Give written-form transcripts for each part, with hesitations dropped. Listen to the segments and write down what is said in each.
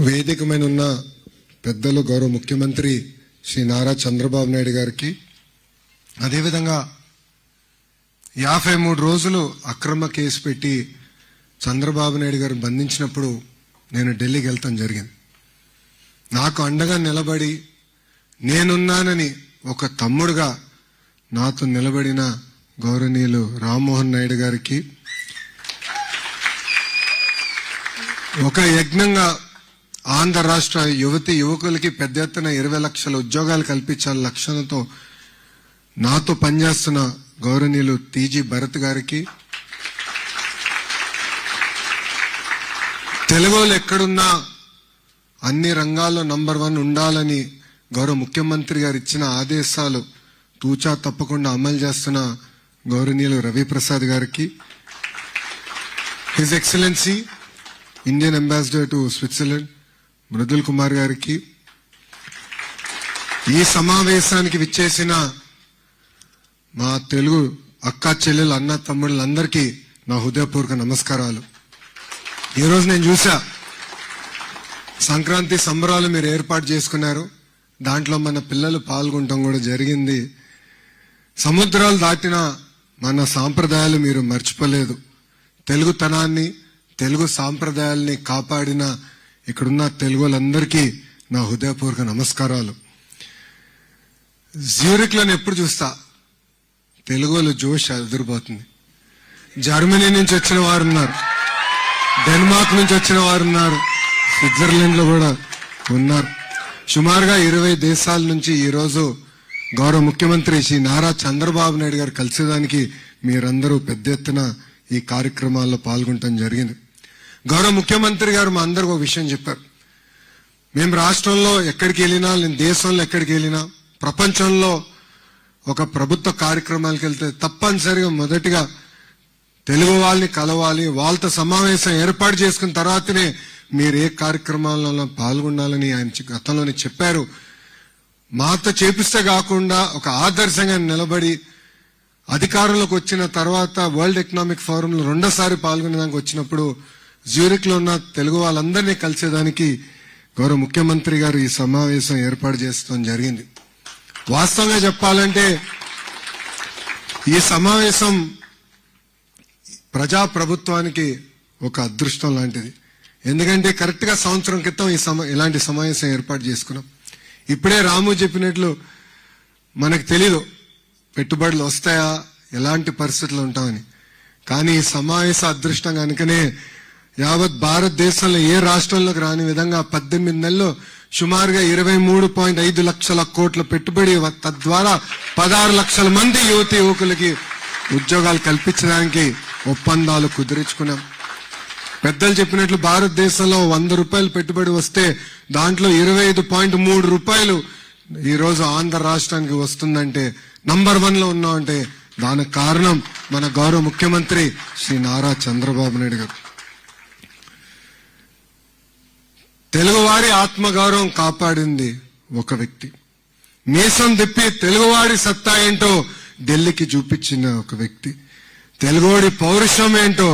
వేదిక మీద ఉన్న పెద్దలు గౌరవ ముఖ్యమంత్రి శ్రీ నారా చంద్రబాబు నాయుడు గారికి, అదేవిధంగా 53 రోజులు అక్రమ కేసు పెట్టి చంద్రబాబు నాయుడు గారు బంధించినప్పుడు నేను ఢిల్లీకి వెళ్తాం జరిగింది. నాకు అండగా నిలబడి నేనున్నానని ఒక తమ్ముడుగా నాతో నిలబడిన గౌరవనీయులు రామ్మోహన్ నాయుడు గారికి, ఒక యజ్ఞంగా ఆంధ్ర రాష్ట్ర యువతి యువకులకి పెద్ద ఎత్తున 20 లక్షల ఉద్యోగాలు కల్పించాల లక్ష్యంతో నాతో పనిచేస్తున్న గౌరవనీయులు టీజీ భరత్ గారికి, తెలుగులో ఎక్కడున్నా అన్ని రంగాల్లో నంబర్ 1 ఉండాలని గౌరవ ముఖ్యమంత్రి గారు ఇచ్చిన ఆదేశాలు తూచా తప్పకుండా అమలు చేస్తున్న గౌరవనీయులు రవిప్రసాద్ గారికి, his excellency Indian ambassador to Switzerland Mridul Kumar గారికి, ఈ సమావేశానికి విచ్చేసిన మా తెలుగు అక్క చెల్లెలు అన్న తమ్ముళ్ళందరికీ నా హృదయపూర్వక నమస్కారాలు. ఈరోజు నేను చూసా సంక్రాంతి సంబరాలు మీరు ఏర్పాటు చేసుకున్నారు, దాంట్లో మన పిల్లలు పాల్గొనడం కూడా జరిగింది. సముద్రాలు దాటిన మన సాంప్రదాయాలు మీరు మర్చిపోలేదు. తెలుగుతనాన్ని తెలుగు సాంప్రదాయాల్ని కాపాడిన ఇక్కడున్న తెలుగు వాళ్ళందరికీ నా హృదయపూర్వక నమస్కారాలు. జ్యూరిక్లను ఎప్పుడు చూస్తా తెలుగు వాళ్ళు జోష్ ఎదురుపోతుంది. జర్మనీ నుంచి వచ్చిన వారు ఉన్నారు, డెన్మార్క్ నుంచి వచ్చిన వారు ఉన్నారు, స్విట్జర్లాండ్ లో కూడా ఉన్నారు. సుమారుగా 20 దేశాల నుంచి ఈరోజు గౌరవ ముఖ్యమంత్రి శ్రీ నారా చంద్రబాబు నాయుడు గారు కలిసేదానికి మీరందరూ పెద్ద ఎత్తున ఈ కార్యక్రమాల్లో పాల్గొనడం జరిగింది. గౌరవ ముఖ్యమంత్రి గారు మా అందరికి ఒక విషయం చెప్పారు. మేము రాష్ట్రంలో ఎక్కడికి వెళ్ళినా, నేను దేశంలో ఎక్కడికి వెళ్ళినా, ప్రపంచంలో ఒక ప్రభుత్వ కార్యక్రమాలకు వెళ్తే తప్పనిసరిగా మొదటిగా తెలుగు వాళ్ళని కలవాలి, వాళ్ళతో సమావేశం ఏర్పాటు చేసుకున్న తర్వాతనే మీరు ఏ కార్యక్రమాలలో పాల్గొనాలని ఆయన గతంలోనే చెప్పారు. మాతో చేపిస్తే కాకుండా ఒక ఆదర్శంగా నిలబడి అధికారంలోకి వచ్చిన తర్వాత వరల్డ్ ఎకనామిక్ ఫోరంలో 2సారి పాల్గొనేదానికి వచ్చినప్పుడు జ్యూరిక్ లో ఉన్న తెలుగు వాళ్ళందరినీ కలిసేదానికి గౌరవ ముఖ్యమంత్రి గారు ఈ సమావేశం ఏర్పాటు చేస్తాం జరిగింది. వాస్తవంగా చెప్పాలంటే ఈ సమావేశం ప్రజా ప్రభుత్వానికి ఒక అదృష్టం లాంటిది. ఎందుకంటే కరెక్ట్ గా సంవత్సరం క్రితం ఇలాంటి సమావేశం ఏర్పాటు చేసుకున్నాం. ఇప్పుడే రాము చెప్పినట్లు మనకు తెలీదు పెట్టుబడులు వస్తాయా, ఎలాంటి పరిస్థితులు ఉంటామని. కానీ ఈ సమావేశ అదృష్టం కనుకనే యావత్ భారతదేశంలో ఏ రాష్ట్రంలోకి రాని విధంగా 18 నెలల్లో సుమారుగా 23.5 లక్షల కోట్ల పెట్టుబడి, తద్వారా 16 లక్షల మంది యువతి యువకులకి ఉద్యోగాలు కల్పించడానికి ఒప్పందాలు కుదిరించుకున్నాం. పెద్దలు చెప్పినట్లు భారతదేశంలో 100 రూపాయలు పెట్టుబడి వస్తే దాంట్లో 25.3 రూపాయలు ఈరోజు ఆంధ్ర రాష్ట్రానికి వస్తుందంటే నంబర్ 1 లో ఉన్నామంటే దానికి కారణం మన గౌరవ ముఖ్యమంత్రి శ్రీ నారా చంద్రబాబు నాయుడు గారు. తెలుగువారి ఆత్మగౌరవం కాపాడింది ఒక వ్యక్తి. మీసం తిప్పి తెలుగువాడి సత్తా ఏంటో ఢిల్లీకి చూపించిన ఒక వ్యక్తి. తెలుగువాడి పౌరుషం ఏంటో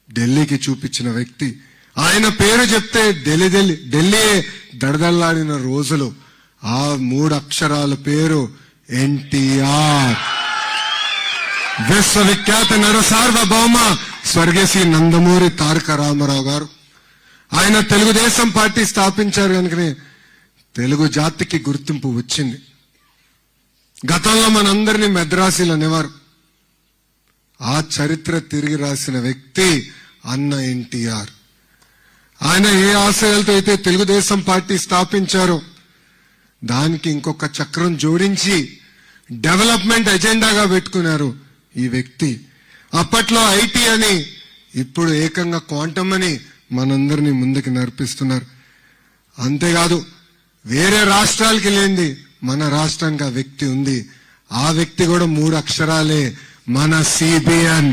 ఢిల్లీకి చూపించిన వ్యక్తి. ఆయన పేరు చెప్తే ఢిల్లీ దడదల్లాడిన రోజులు. ఆ 3 అక్షరాల పేరు ఎన్టీఆర్. విశ్వవిఖ్యాత నరసార్వభౌమ స్వర్గశ్రీ నందమూరి తారక రామారావు గారు. ఆయన తెలుగుదేశం పార్టీ స్థాపించారు కనుకనే తెలుగు జాతికి గుర్తింపు వచ్చింది. గతంలో మనందరినీ మెద్రాసీలు అనేవారు. ఆ చరిత్ర తిరిగి రాసిన వ్యక్తి అన్న ఎన్టీఆర్. ఆయన ఏ ఆశయాలతో అయితే తెలుగుదేశం పార్టీ స్థాపించారో దానికి ఇంకొక చక్రం జోడించి డెవలప్మెంట్ ఎజెండాగా పెట్టుకున్నారు ఈ వ్యక్తి. అప్పట్లో ఐటీ అని, ఇప్పుడు ఏకంగా క్వాంటమ్ అని మనందరినీ ముందుకు నడిపిస్తున్నారు. అంతేకాదు వేరే రాష్ట్రాలకి లేనిది మన రాష్ట్రానికి ఆ వ్యక్తి ఉంది. ఆ వ్యక్తి కూడా 3 అక్షరాలే, మన సిబిఎన్.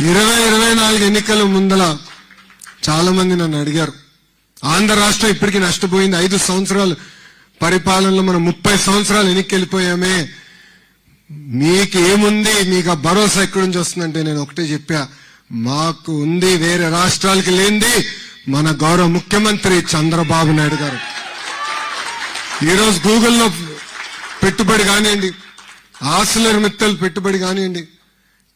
2024 ఎన్నికల ముందల చాలా మంది నన్ను అడిగారు, ఆంధ్ర రాష్ట్రం ఇప్పటికీ నష్టపోయింది, 5 సంవత్సరాలు పరిపాలనలో మనం 30 సంవత్సరాలు వెనక్కి వెళ్ళిపోయామే, మీకేముంది, మీకు ఆ భరోసా ఎక్కడి నుంచి వస్తుందంటే నేను ఒకటే చెప్పా, మాకు ఉంది, వేరే రాష్ట్రాలకి లేనిది మన గౌరవ ముఖ్యమంత్రి చంద్రబాబు నాయుడు గారు. ఈరోజు గూగుల్లో పెట్టుబడి కానివ్వండి, ఆర్సిలర్ మిత్తల్ పెట్టుబడి కానివ్వండి,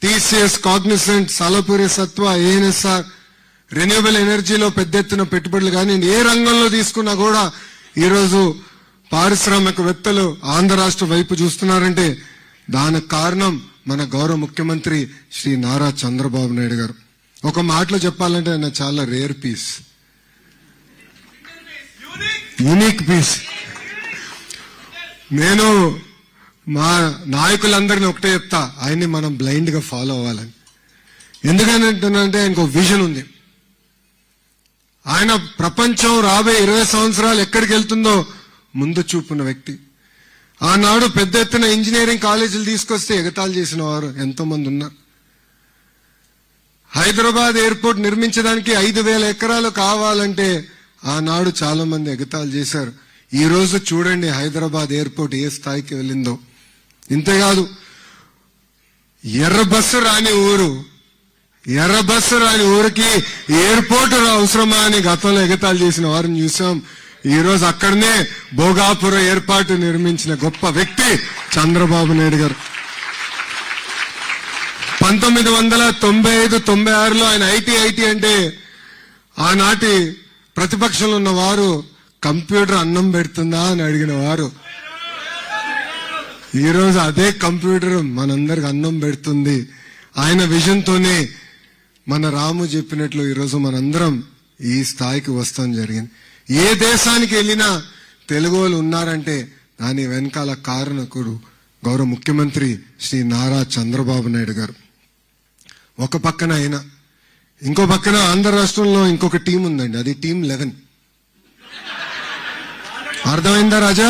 టీసీఎస్, కాగ్నిసెంట్, సలపురి సత్వ, ఏఎన్ఎస్ఆర్, రెన్యూవబుల్ ఎనర్జీలో పెద్ద ఎత్తున పెట్టుబడులు కానివ్వండి, ఏ రంగంలో తీసుకున్నా కూడా ఈరోజు పారిశ్రామికవేత్తలు ఆంధ్ర రాష్ట్ర వైపు చూస్తున్నారంటే దానికి కారణం మన గౌరవ ముఖ్యమంత్రి శ్రీ నారా చంద్రబాబు నాయుడు గారు. ఒక మాటలో చెప్పాలంటే ఆయన చాలా రేర్ పీస్, యూనిక్ పీస్. నేను మా నాయకులందరినీ ఒకటే చెప్తా, ఆయన్ని మనం బ్లైండ్ గా ఫాలో అవ్వాలని. ఎందుకంటే ఆయనకు ఒక విజన్ ఉంది. ఆయన ప్రపంచం రాబోయే 20 సంవత్సరాలు ఎక్కడికి వెళ్తుందో ముందు చూపున్న వ్యక్తి. ఆనాడు పెద్ద ఎత్తున ఇంజనీరింగ్ కాలేజీలు తీసుకొస్తే ఎగతాళి చేసిన వారు ఎంతో మంది ఉన్నారు. హైదరాబాద్ ఎయిర్పోర్ట్ నిర్మించడానికి 5,000 ఎకరాలు కావాలంటే ఆనాడు చాలా మంది ఎగతాళి చేశారు. ఈ రోజు చూడండి హైదరాబాద్ ఎయిర్పోర్ట్ ఏ స్థాయికి వెళ్ళిందో. ఇంతేకాదు, ఎర్ర బస్సు రాని ఊరికి ఎయిర్పోర్ట్ అవసరమా అని గతంలో ఎగతాళి చేసిన వారిని చూసాం. ఈ రోజు అక్కడనే భోగాపురం ఏర్పాటు నిర్మించిన గొప్ప వ్యక్తి చంద్రబాబు నాయుడు గారు. 1995-96లో ఆయన ఐటీ అంటే ఆనాటి ప్రతిపక్షంలో ఉన్న వారు కంప్యూటర్ అన్నం పెడుతుందా అని అడిగిన వారు ఈ రోజు అదే కంప్యూటర్ మనందరికి అన్నం పెడుతుంది. ఆయన విజన్ తోనే మన రాము చెప్పినట్లు ఈరోజు మనందరం ఈ స్థాయికి వస్తాం జరిగింది. ఏ దేశానికి వెళ్ళినా తెలుగు వాళ్ళు ఉన్నారంటే దాని వెనకాల కారణకుడు గౌరవ ముఖ్యమంత్రి శ్రీ నారా చంద్రబాబు నాయుడు గారు. ఒక పక్కన ఆయన, ఇంకో పక్కన ఆంధ్ర రాష్ట్రంలో ఇంకొక టీం ఉందండి, అది టీం 11. అర్థమైందా రాజా?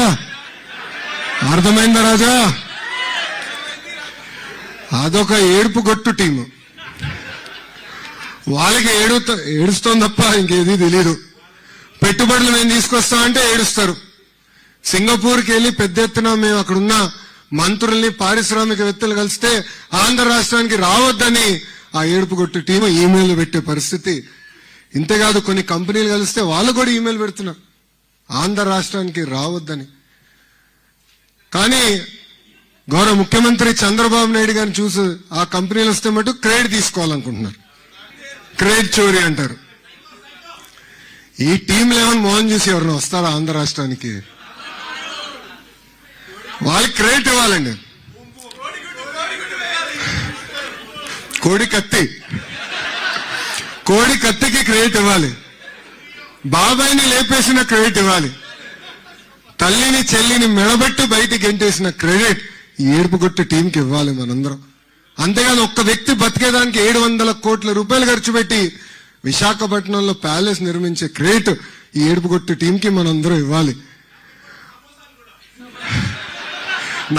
అదొక ఏడుపు గొట్టు టీము. వాళ్ళకి ఏడుస్తోంది తప్ప ఇంకేది తెలియదు. పెట్టుబడులు మేము తీసుకొస్తామంటే ఏడుస్తారు. సింగపూర్కి వెళ్ళి పెద్ద ఎత్తున మేము అక్కడున్న మంత్రుల్ని, పారిశ్రామికవేత్తలు కలిస్తే ఆంధ్ర రాష్ట్రానికి రావద్దని ఆ ఏడుపు గొట్టు టీము ఈమెయిల్ పెట్టే పరిస్థితి. ఇంతేకాదు, కొన్ని కంపెనీలు కలిస్తే వాళ్ళు కూడా ఈమెయిల్ పెడుతున్నారు ఆంధ్ర రాష్ట్రానికి రావద్దని. కానీ గౌరవ ముఖ్యమంత్రి చంద్రబాబు నాయుడు గారిని చూసి ఆ కంపెనీలు వస్తే మటు క్రెడిట్ తీసుకోవాలనుకుంటున్నారు. క్రెడిట్ చోరీ అంటారు. ఈ టీం 11 మోహన్ చూసి ఎవరైనా వస్తారా ఆంధ్ర రాష్ట్రానికి? వాళ్ళకి క్రెడిట్ ఇవ్వాలండి. కోడి కత్తికి క్రెడిట్ ఇవ్వాలి. బాబాయిని లేపేసిన క్రెడిట్ ఇవ్వాలి. తల్లిని చెల్లిని మెడబెట్టి బయటికి గెంటేసిన క్రెడిట్ ఈ ఏడుపుగొట్టు టీంకి ఇవ్వాలి మనందరం. అంతేగాని ఒక్క వ్యక్తి బతికేదానికి 700 కోట్ల రూపాయలు ఖర్చు పెట్టి విశాఖపట్నంలో ప్యాలెస్ నిర్మించే క్రెడిట్ ఈ ఏడుపుగొట్టు టీంకి మనందరం ఇవ్వాలి.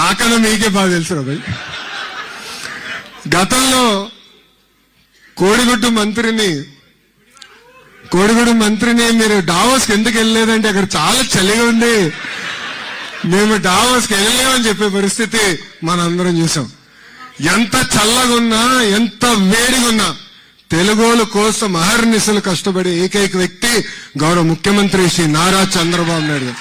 నాకన్నా మీకే బాగా తెలుసు రాబాయ్. గతంలో కోడిగుడ్డు మంత్రిని మీరు డావోస్కి ఎందుకు వెళ్ళలేదంటే అక్కడ చాలా చలిగా ఉంది, మేము డావోస్కి వెళ్ళలేమని చెప్పే పరిస్థితి మనందరం చూసాం. ఎంత చల్లగా ఉన్నా, ఎంత వేడిగా ఉన్నా తెలుగోల కోసం అహర్నిశలు కష్టపడే ఏకైక వ్యక్తి గౌరవ ముఖ్యమంత్రి శ్రీ నారా చంద్రబాబు నాయుడు.